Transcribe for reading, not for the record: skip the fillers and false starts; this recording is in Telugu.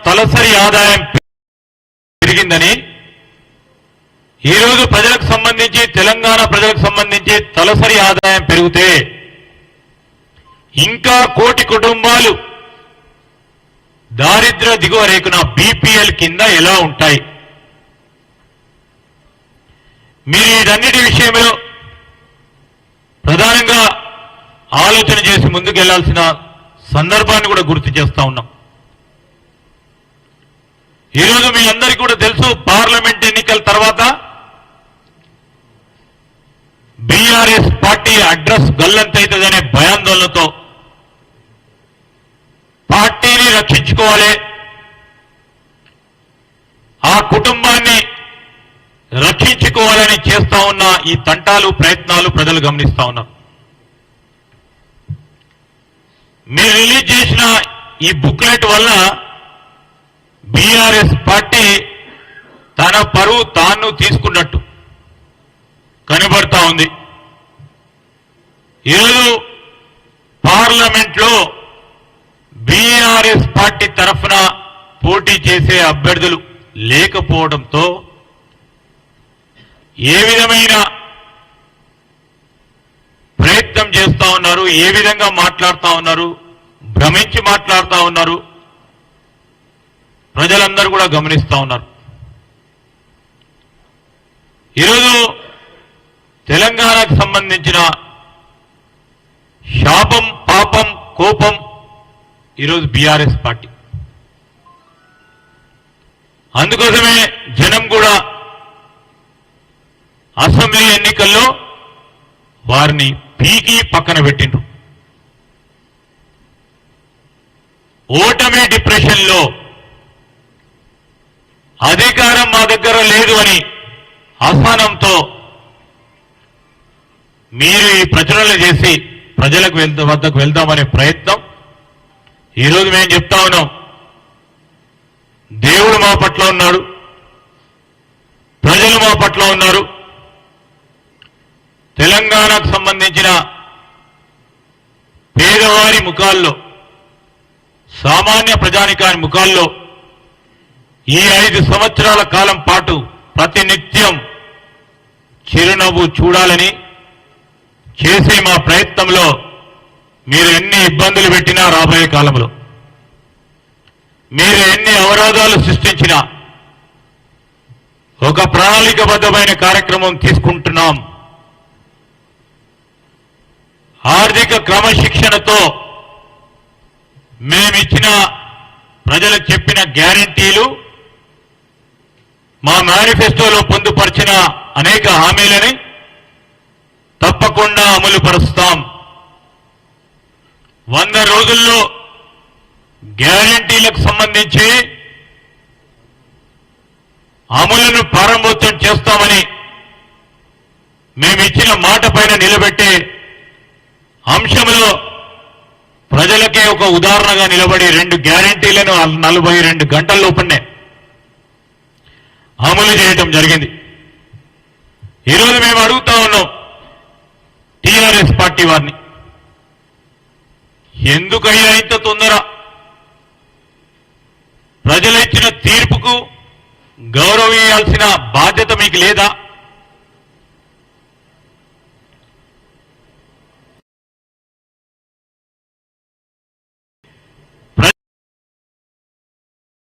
తలసరి ఆదాయం పెరిగిందని, ఈరోజు ప్రజలకు సంబంధించి తెలంగాణ ప్రజలకు సంబంధించి తలసరి ఆదాయం పెరిగితే ఇంకా 1 కోటి కుటుంబాలు దారిద్ర్య దిగువ రేఖన బీపీఎల్ కింద ఎలా ఉంటాయి? మీరు వీటన్నిటి విషయంలో ప్రధానంగా ఆలోచన చేసి ముందుకెళ్లాల్సిన సందర్భాన్ని కూడా గుర్తు చేస్తా ఉన్నాం. ఈరోజు మీ అందరికీ కూడా తెలుసు, పార్లమెంట్ ఎన్నికల తర్వాత బీఆర్ఎస్ పార్టీ అడ్రస్ గల్లంతైతుందనే భయాందోళనతో పార్టీని రక్షించుకోవాలి, ఆ కుటుంబాన్ని రక్షించుకోవాలని చేస్తా ఉన్న ఈ తంటాలు ప్రయత్నాలు ప్రజలు గమనిస్తా ఉన్నారు. మీరు రిలీజ్ చేసిన ఈ బుక్లెట్ వల్ల బీఆర్ఎస్ పార్టీ తన పరువు తాను తీసుకున్నట్టు కనబడతా ఉంది. ఈరోజు పార్లమెంట్లో బీఆర్ఎస్ పార్టీ తరఫున పోటీ చేసే అభ్యర్థులు లేకపోవడంతో ఏ విధమైన ప్రయత్నం చేస్తా ఉన్నారు, ఏ విధంగా మాట్లాడుతూ ఉన్నారు, భ్రమించి మాట్లాడుతూ ఉన్నారు, ప్రజలందరూ కూడా గమనిస్తూ ఉన్నారు. ఈరోజు తెలంగాణకు సంబంధించిన శాపం, పాపం, కోపం ఈరోజు బీఆర్ఎస్ పార్టీ. అందుకోసమే జనం కూడా అసెంబ్లీ ఎన్నికల్లో వారిని పీకి పక్కన పెట్టిండ్రు. ఓటమి డిప్రెషన్లో అధికారం మా దగ్గర లేదు అని అసహనంతో మీరు ఈ ప్రచురణలు చేసి ప్రజలకు వద్దకు వెళ్దామనే ప్రయత్నం ఈరోజు మేము చెప్తా ఉన్నాం. దేవుడు మా పట్ల ఉన్నాడు, ప్రజలు మా పట్ల ఉన్నారు. తెలంగాణకు సంబంధించిన పేదవారి ముఖాల్లో, సామాన్య ప్రజానికాని ముఖాల్లో ఈ 5 సంవత్సరాల కాలం పాటు ప్రతినిత్యం చిరునవ్వు చూడాలని చేసే మా ప్రయత్నంలో మీరు ఎన్ని ఇబ్బందులు పెట్టినా, రాబోయే కాలంలో మీరు ఎన్ని అవరోధాలు సృష్టించినా ఒక ప్రణాళికబద్ధమైన కార్యక్రమం తీసుకుంటున్నాం. ఆర్థిక క్రమశిక్షణతో మేమిచ్చిన, ప్రజలకు చెప్పిన గ్యారంటీలు, మా మేనిఫెస్టోలో పొందుపరిచిన అనేక హామీలని తప్పకుండా అమలు పరుస్తాం. 100 రోజుల్లో గ్యారంటీలకు సంబంధించి అమలును ప్రారంభోత్సవం చేస్తామని మేమిచ్చిన మాట పైన నిలబెట్టే అంశంలో ప్రజలకే ఒక ఉదాహరణగా నిలబడి 2 గ్యారంటీలను 42 గంటల లోపలనే అమలు చేయడం జరిగింది. ఈరోజు మేము అడుగుతా ఉన్నాం టీఆర్ఎస్ పార్టీ వారిని, ఎందుకయ్యా ఇంత తొందర? ప్రజలు ఇచ్చిన తీర్పుకు గౌరవించాల్సిన బాధ్యత మీకు లేదా?